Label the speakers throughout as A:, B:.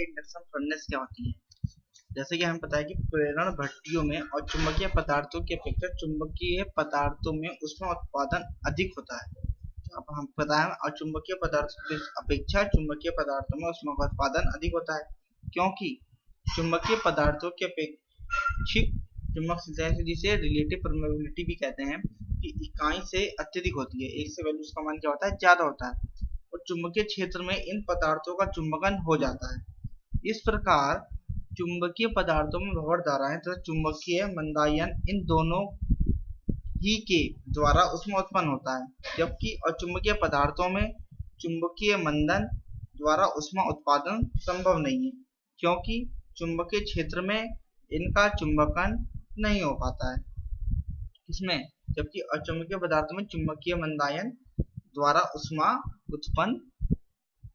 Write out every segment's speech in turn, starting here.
A: Induction furnace क्या होती है। जैसे कि हमें पता है कि प्रेरण भट्टियों में और चुंबकीय पदार्थों की अपेक्षा चुंबकीय पदार्थों में ऊष्मा उत्पादन अधिक होता है। अब हम पता है और चुंबकीय पदार्थों की अपेक्षा चुंबकीय पदार्थों में ऊष्मा का उत्पादन अधिक होता है, क्योंकि चुंबकीय पदार्थों की अपेक्षित चुंबकशीलता, जिसे रिलेटिव परमेबिलिटी भी कहते हैं, कि इकाई से अत्यधिक होती है। एक से वैल्यू उसका मान क्या होता है, ज्यादा होता है, और चुंबकीय क्षेत्र में इन पदार्थों का चुंबकन हो जाता है। इस प्रकार चुंबकीय पदार्थों में भंवर धाराएं तथा चुंबकीय मंदायन इन दोनों ही के द्वारा ऊष्मा उत्पन्न होता है, जबकि अचुंबकीय पदार्थों में चुंबकीय मंदन द्वारा ऊष्मा उत्पादन संभव नहीं है, क्योंकि चुंबकीय क्षेत्र में इनका चुंबकन नहीं हो पाता है। इसमें जबकि अचुंबकीय पदार्थों में चुंबकीय मंदायन द्वारा ऊष्मा उत्पन्न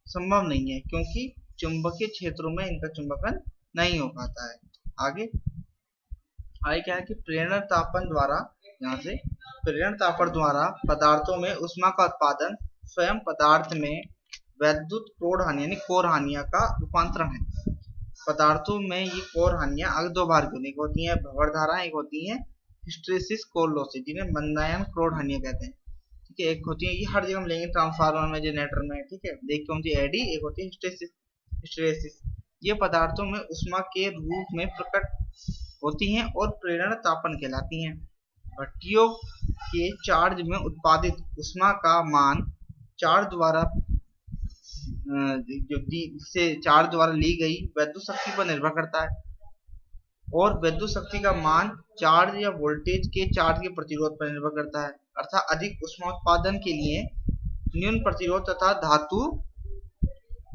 A: संभव नहीं है, क्योंकि चुंबकीय क्षेत्रों में इनका चुंबकन नहीं हो पाता है। आगे क्या है कि प्रेरण तापन द्वारा, यहाँ से प्रेरण तापन द्वारा पदार्थों में ऊष्मा का उत्पादन स्वयं पदार्थ में वैद्युत क्रोध हानि यानी कोर हानिया का रूपांतरण है। पदार्थों में ये कोर हानियां अगर दो भाग की होती हैं, भंवर धारा, एक होती है हिस्टेरेसिस कोर लॉसेज, जिन्हें मंदायन क्रोध हानियां कहते हैं। ठीक है, एक होती है, ये हर जगह हम लेंगे, ट्रांसफार्मर में, जनरेटर में। ठीक है, एक कौन सी एडी, एक होती है हिस्टेरेसिस। ये पदार्थों में ऊष्मा के रूप में प्रकट होती हैं और प्रेरण तापन कहलाती हैं। भट्टियों के चार्ज में उत्पादित ऊष्मा का मान चार्ज द्वारा चार्ज द्वारा ली गई वैद्युत शक्ति पर निर्भर करता है, और वैद्युत शक्ति का मान चार्ज या वोल्टेज के चार्ज के प्रतिरोध पर निर्भर करता है। अर्थात अधिक ऊष्मा उत्पादन के लिए न्यून प्रतिरोध तथा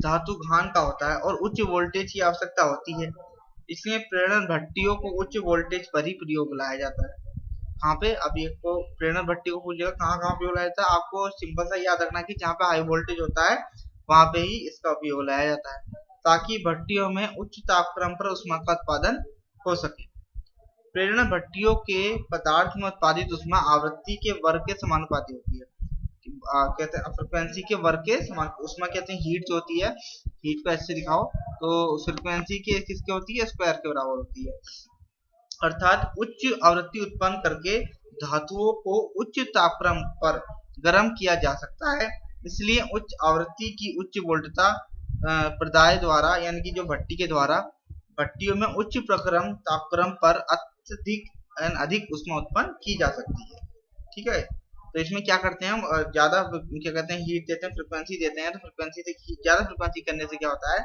A: धातु घान का होता है और उच्च वोल्टेज की आवश्यकता होती है। इसलिए प्रेरण भट्टियों को उच्च वोल्टेज पर ही प्रयोग लाया जाता है। कहाँ पे, अब ये को प्रेरण भट्टी को पूछेगा कहाँ कहाँ प्रयोग लाया जाता है, आपको सिंपल सा याद रखना कि जहाँ पे हाई वोल्टेज होता है वहां पे ही इसका उपयोग लाया जाता है, ताकि भट्टियों में उच्च तापक्रम पर ऊष्मा का उत्पादन हो सके। प्रेरण भट्टियों के पदार्थ में उत्पादित ऊष्मा आवृत्ति के वर्ग के समानुपाती होती है। कहते हैं फ्रिक्वेंसी के वर्ग के समान। ऊष्मा कहते हैं हीट जो होती है, हीट को ऐसे दिखाओ तो फ्रिक्वेंसी के किसके होती है, स्क्वायर के बराबर होती है। अर्थात उच्च आवृत्ति उत्पन्न करके धातुओं को उच्च तापक्रम पर गर्म किया जा सकता है। इसलिए उच्च आवृत्ति की उच्च वोल्टता प्रदाय द्वारा, यानी कि जो भट्टी के द्वारा भट्टियों में उच्च प्रक्रम तापक्रम पर अधिक ऊष्मा उत्पन्न की जा सकती है। ठीक है, तो इसमें क्या करते हैं हम, ज्यादा क्या कहते हैं हीट देते हैं, फ्रिक्वेंसी देते हैं, तो फ्रिक्वेंसी से ज्यादा फ्रिक्वेंसी करने से क्या होता है,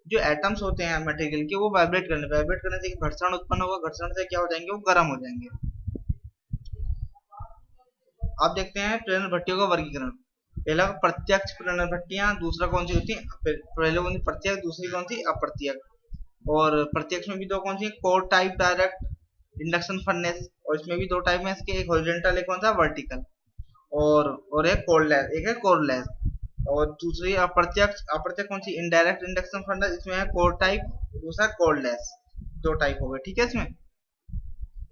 A: जो एटम्स होते हैं मटेरियल के वो वाइब्रेट करने से घर्षण उत्पन्न होगा, घर्षण से क्या हो जाएंगे, वो गर्म हो जाएंगे। अब देखते हैं प्रेरण भट्टियों का वर्गीकरण। पहला प्रत्यक्ष प्रेरण भट्टियां, दूसरा कौन सी होती है, पहले कौन सी प्रत्यक्ष, दूसरी कौन सी अप्रत्यक्ष। और प्रत्यक्ष में भी दो कौन सी, core type direct induction furnace, और इसमें भी दो टाइप में इसके, एक हॉरिजॉन्टल, एक कौन सा वर्टिकल, और एक कोरलेस, एक है कोरलेस। और दूसरी अप्रत्यक्ष कौन सी, इनडायरेक्ट इंडक्शन फर्नेस, इसमें है कोर टाइप, दूसरा कोरलेस, दो टाइप हो गए। ठीक है, इसमें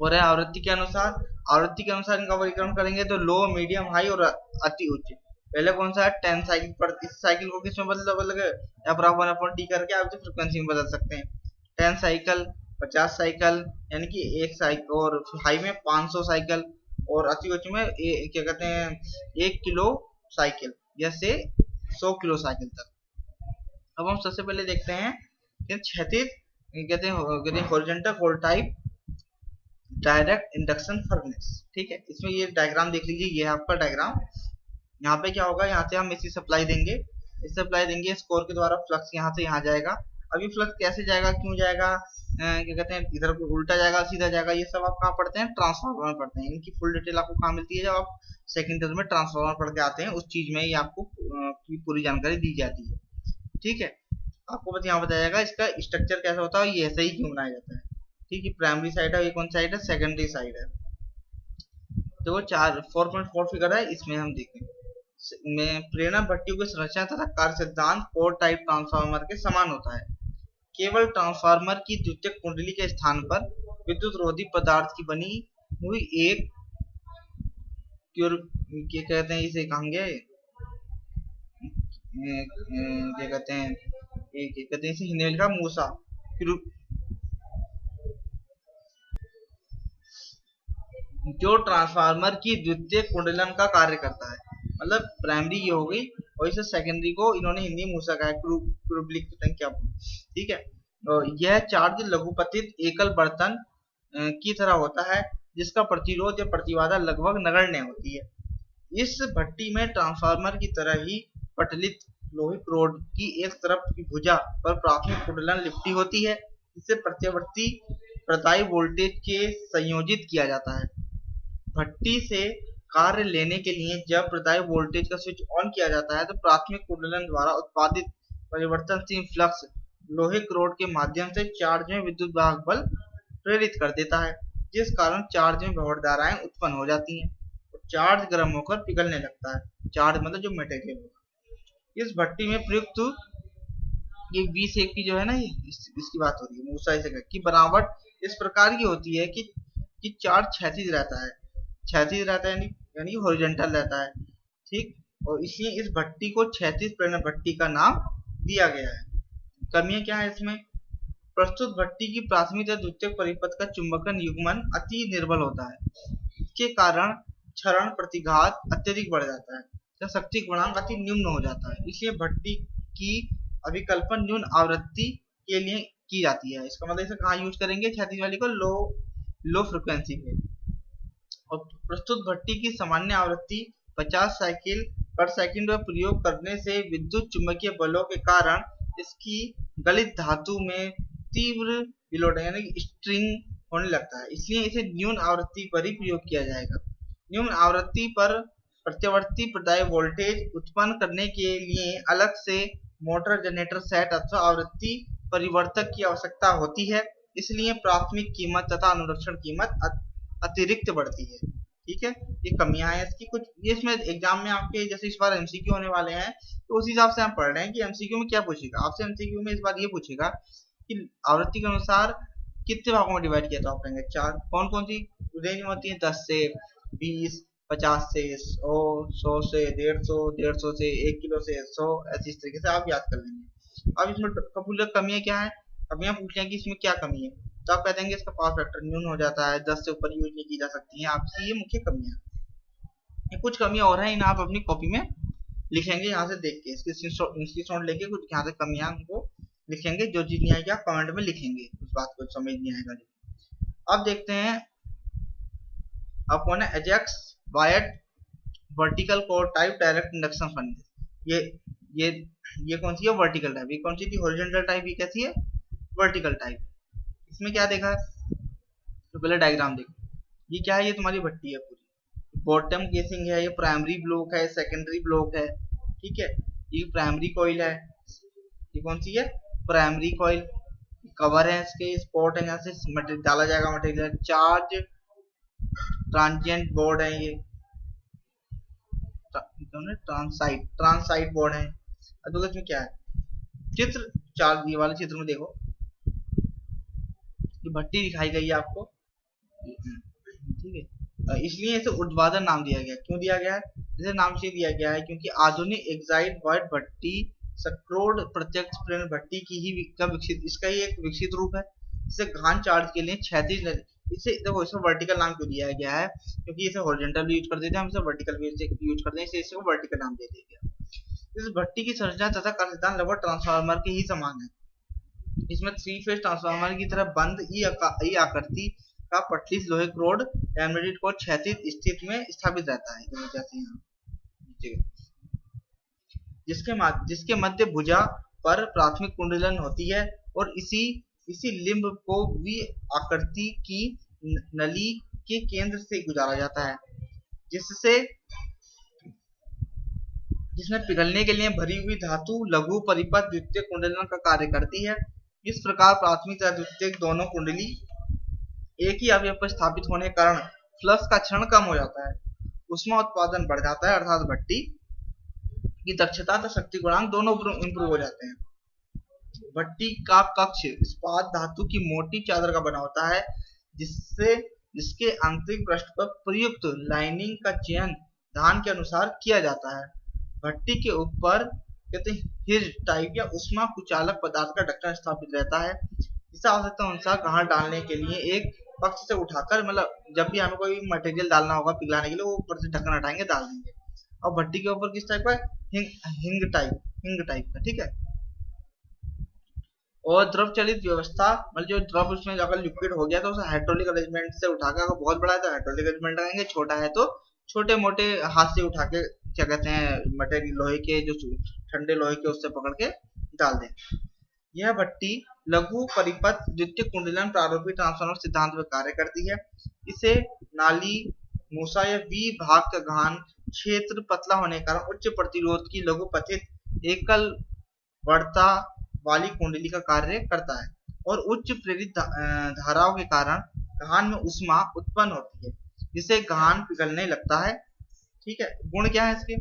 A: और है आवृत्ति के अनुसार इनका वर्गीकरण करेंगे तो लो, मीडियम, हाई और अति उच्च। पहले कौन सा है 10 साइकिल पर, इस साइकिल को किसमें बदलोगे, f1/t करके आप फ्रीक्वेंसी में बदल सकते हैं। 10 साइकिल, 50 साइकिल, यानी कि एक साइकिल, और हाई में 500 साइकिल, और अति उच्च में क्या कहते हैं 1 किलो साइकिल, जैसे 100 किलो साइकिल तक। अब हम सबसे पहले देखते हैं क्षैतिज, कहते हैं horizontal core type direct induction furnace. ठीक है, इसमें ये डायग्राम देख लीजिए, ये है आपका डायग्राम। यहाँ पे क्या होगा, यहाँ से हम इसी सप्लाई देंगे, इस कोर के द्वारा फ्लक्स यहाँ से यहाँ जाएगा। अभी फ्लक्स कैसे जाएगा, क्यों जाएगा, क्या कहते हैं इधर उल्टा जाएगा, सीधा जाएगा, ये सब आप कहाँ पढ़ते हैं, ट्रांसफार्मर में पढ़ते हैं। इनकी फुल डिटेल आपको कहाँ मिलती है, जब आप सेकंड ईयर में ट्रांसफार्मर पढ़ के आते हैं, उस चीज में ही आपको पूरी जानकारी दी जाती है। ठीक है, आपको बस यहाँ बताया जाएगा इसका स्ट्रक्चर कैसा होता है, ये ऐसे ही क्यों बनाया जाता है। ठीक है, प्राइमरी साइड है, ये कौन साइड है, सेकेंडरी साइड है। तो वो 4.4 फिगर है, इसमें हम देखें में प्रेरण भट्टियों की संरचना तथा कार्य सिद्धांत कोर टाइप ट्रांसफार्मर के समान होता है। केवल ट्रांसफार्मर की द्वितीयक कुंडली के स्थान पर विद्युत रोधी पदार्थ की बनी हुई एक क्या कहते हैं इसे, कहेंगे क्या कहते हैं एक एक कहते हैं इसे हिंदी में लिखा मूसा। जो ट्रांसफार्मर की द्वितीयक कुंडलन का कार्य करता है, मतलब प्राइमरी ये हो गई और इसे सेकेंडरी को इन्होंने हिंदी में मूसा कहा है, क्या, ठीक है। यह चार्ज लघुपतित एकल बर्तन की तरह होता है जिसका प्रतिरोध या प्रतिबाधा लगभग नगण्य होती है। इस भट्टी में ट्रांसफार्मर की तरह ही पटलित लोहित रोड की एक तरफ की भुजा पर प्राथमिक कुंडलन लिपटी होती है जिसे प्रत्यावर्ती प्रदायी वोल्टेज के संयोजित किया जाता है। भट्टी से कार्य लेने के लिए जब प्रदायी वोल्टेज का स्विच ऑन किया जाता है तो प्राथमिक कुंडलन द्वारा उत्पादित परिवर्तनशील फ्लक्स लोहित रोड के माध्यम से चार्ज में विद्युत वाहक बल प्रेरित कर देता है जिस कारण चार्ज में भंवर धाराएं उत्पन्न हो जाती हैं और चार्ज गर्म होकर पिघलने लगता है। चार्ज मतलब जो मटेरियल होगा। इस भट्टी में प्रयुक्त ये 20 की जो है ना, इसकी बात हो रही है मूसा की बनावट इस प्रकार की होती है कि चार्ज क्षैतिज रहता है, यानी हॉरिजॉन्टल रहता है, ठीक। और इसलिए इस भट्टी को क्षैतिज प्रेरण भट्टी का नाम दिया गया है। कमियां क्या है इसमें? प्रस्तुत भट्टी की प्राथमिक तथा द्वितीयक परिपथ का चुंबकन युग्मन अति निर्बल होता है। इसके कारण क्षरण प्रतिघात अत्यधिक बढ़ जाता है या शक्ति गुणांक अति न्यून हो जाता है। इसलिए भट्टी की अभिकल्पन न्यून आवृत्ति के लिए की जाती है। इसका मतलब इसे कहाँ यूज करेंगे? क्षैतिज वाली को लो फ्रिक्वेंसी पे। और प्रस्तुत भट्टी की सामान्य आवृत्ति 50 साइकिल पर सेकंड में प्रयोग करने से विद्युत चुंबकीय बलों के कारण इसकी गलित धातु में तीव्र विलोडन यानी स्ट्रिंग होने लगता है। इसलिए इसे न्यून आवृत्ति पर ही प्रयोग किया जाएगा। न्यून आवृत्ति पर प्रत्यावर्ती प्रदायी वोल्टेज उत्पन्न करने के लिए अलग से मोटर जनरेटर सेट अथवा आवृत्ति परिवर्तक की आवश्यकता होती है। इसलिए प्राथमिक कीमत तथा अनुरक्षण कीमत अतिरिक्त बढ़ती है, ठीक है। ये कमियां हैं इसकी कुछ। ये इसमें एग्जाम में आपके जैसे इस बार एमसीक्यू होने वाले हैं तो उस हिसाब से हम पढ़ रहे हैं कि एमसीक्यू में क्या पूछेगा आपसे। एमसीक्यू में इस बार ये पूछेगा कि आवृत्ति के अनुसार कितने भागों में डिवाइड किया, तो आप कहेंगे 4। कौन कौन सी रेंज में होती है? 10 से 20, 50 से 100, 100 से 150, 150 से 1 किलो से 100, ऐसे इस तरीके से आप याद कर लेंगे। अब इसमें कमियां क्या है? कमियां पूछ रहे हैं कि इसमें क्या कमी है, तो आप कह देंगे इसका पावर फैक्टर न्यून हो जाता है, 10 से ऊपर यूज नहीं की जा सकती है आपकी। ये मुख्य कमियां। कुछ कमियां और हैं, इन्हें आप अपनी कॉपी में लिखेंगे, यहाँ से देख के इसके स्क्रीनशॉट लेके कुछ यहाँ से कमियां को लिखेंगे। जो चीज नहीं आएगी आप कमेंट में लिखेंगे, उस बात को समझ नहीं आएगा। अब देखते हैं अब कौन है Ajax wired vertical core type direct induction furnace. ये कौन सी है? Vertical type. ये कौन सी थी? Horizontal type. ये कैसी है? Vertical type. इसमें क्या देखा तो पहले डायग्राम देखो। ये क्या है? ये तुम्हारी भट्टी है पूरी, बॉटम केसिंग है, ये प्राइमरी ब्लॉक है, सेकेंडरी ब्लॉक है, ठीक है। ये प्राइमरी कॉइल है, ये कौन सी है? Primary coil. कवर है इसके, स्पॉट है, यहाँ से मटेरियल डाला जाएगा, मटेरियल चार्ज ट्रांजिएंट बोर्ड है, ये ट्रांसाइट बोर्ड है। अब इसमें क्या है? चित्र चार्ज ये वाले चित्र में देखो, ये भट्टी दिखाई गई है आपको, ठीक है। इसलिए इसे ऊर्ध्वाधर नाम दिया गया। क्यों दिया गया है? इसे नाम से दिया गया है क्योंकि आधुनिक एक्साइट वायर्ड भट्टी सक्रोड प्रत्यक्ष प्रेरण भट्टी की ही इसका ही एक विकसित रूप है। इसे गहन चार्ज के लिए क्षैतिज, इसे देखो इसे वर्टिकल नाम क्यों दिया गया है? क्योंकि इसे हॉरिजॉन्टल यूज कर देते हैं, हम इसे वर्टिकल यूज करते हैं, इसे वर्टिकल नाम दे दिया गया। इस भट्टी की संरचना तथा कार्य सिद्धांत लगभग ट्रांसफार्मर के ही समान है। इसमें 3 फेज ट्रांसफार्मर की तरह बंद ई आकृति का पटलीस लोहे रोड एम्बेडेड को क्षैतिज स्थिति में स्थापित रहता है, जैसे यहाँ, जिसके मध्य भुजा पर प्राथमिक कुंडलन होती है और इसी लिंब को वी आकृति की नली के केंद्र से गुजारा जाता है, जिसमें पिघलने के लिए भरी हुई धातु लघु परिपथ द्वितीयक कुंडलन का कार्य करती है। इस प्रकार प्राथमिक तथा द्वितीयक दोनों कुंडली एक ही अवयव पर स्थापित होने के कारण फ्लक्स का क्षरण कम हो जाता है, ऊष्मा उत्पादन बढ़ जाता है, अर्थात भट्टी की दक्षता तथा शक्ति गुणांक दोनों इंप्रूव हो जाते हैं। भट्टी का कक्ष इस्पात धातु की मोटी चादर का बना होता है, जिसके आंतरिक पृष्ठ पर प्रयुक्त लाइनिंग का चयन धान के अनुसार किया जाता है। भट्टी के ऊपर कहते हैं हिज टाइप या उष्मा कुचालक पदार्थ का ढक्कन स्थापित रहता है, जिसे आवश्यकता अनुसार घास डालने के लिए एक पक्ष से उठाकर, मतलब जब भी हमें कोई मटेरियल डालना होगा पिघलाने के लिए, वो ऊपर से ढक्कन हटाएंगे, डाल देंगे। और भट्टी के ऊपर किस टाइप का, हिंग टाइप का, ठीक है। और द्रव चलित व्यवस्था, मतलब जो द्रव उसमें अगर लिक्विड हो गया तो उसे हाइड्रोलिक अरेंजमेंट से उठाकर, अगर बहुत बड़ा है तो हाइड्रोलिक अरेंजमेंट लगाएंगे, छोटा है तो छोटे मोटे हाथ से उठा के, क्या कहते हैं, मटेरियल लोहे के, जो ठंडे लोहे के, उससे पकड़ के डाल दें। यह भट्टी लघु परिपथ द्वितीय कुंडलन प्रारूपी ट्रांसफार्मर सिद्धांत में कार्य करती है। इसे नाली, मूसा या वी भाग का गहन क्षेत्र पतला होने के कारण उच्च प्रतिरोध की लघु पथित एकल बढ़ता वाली कुंडली का कार्य करता है, और उच्च प्रेरित धाराओं के कारण गहन में ऊष्मा उत्पन्न होती है, जिससे गहन पिघलने लगता है। ठीक है, गुण क्या है इसके,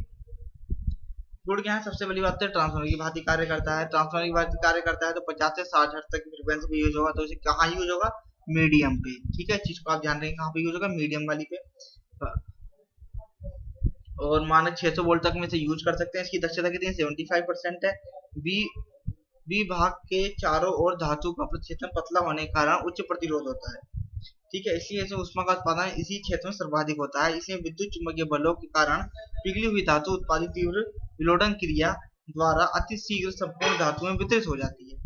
A: गुण क्या है, सबसे पहली बात तो ट्रांसफार्मर की भांति कार्य करता है। ट्रांसफार्मर की भांति कार्य करता है तो 50 से 60 हर्ट्ज तक की फ्रीक्वेंसी पे यूज होगा, तो इसे कहाँ यूज होगा, मीडियम पे। ठीक है, चीज को आप ध्यान रखें, कहाँ पे यूज होगा, मीडियम वाली पे। और मानक 600 वोल्ट तक में इसे यूज कर सकते हैं। इसकी दक्षता कितनी है, 75% है। बी भाग के चारों ओर धातु का प्रतिक्षेपण पतला होने के कारण उच्च प्रतिरोध होता है। ठीक है, इसलिए इसे ऊष्मा का उत्पादन इसी क्षेत्र में सर्वाधिक होता है। इसलिए विद्युत चुम्बकीय बलों के कारण पिघली हुई धातु उत्पादित तीव्र विलोडन क्रिया द्वारा अति शीघ्र संपूर्ण धातु में वितरित हो जाती है।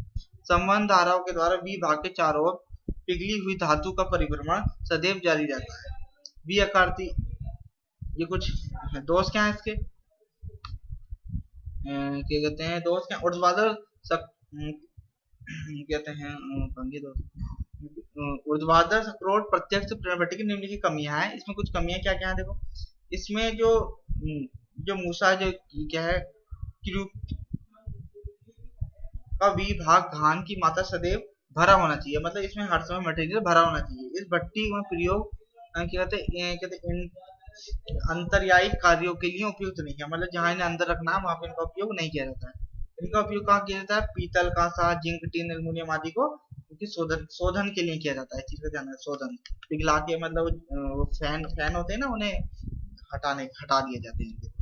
A: संवहन धाराओं के द्वारा बी भाग के चारों ओर पिघली हुई धातु का परिभ्रमण सदैव जारी रहता है। बी आकृति, ये कुछ दोष क्या है इसके, क्या कहते हैं दोष, क्या ऊर्ध्वाधर कहते हैं ऊर्ध्वाधर सपोर्ट प्रत्यक्ष प्रेरणा की निम्न की कमियां हैं। इसमें कुछ कमियां क्या क्या है, देखो इसमें जो जो मूसा जो क्या है का वी भाग घान की मात्रा सदैव भरा होना चाहिए, मतलब इसमें हर समय मटेरियल भरा होना चाहिए। इस भट्टी में प्रयोग क्या कहते हैं अंतर्यायिक कार्यों के लिए उपयुक्त नहीं है, मतलब जहां इन्हें अंदर रखना है वहां पे इनका उपयोग नहीं किया जाता है। इनका उपयोग कहाँ किया जाता है, पीतल, कांसा, जिंक, टिन, एल्युमिनियम आदि को क्योंकि शोधन के लिए किया जाता है। इस चीज का ध्यान है, शोधन पिघला के, मतलब फैन होते हैं ना, उन्हें हटा दिए जाते हैं।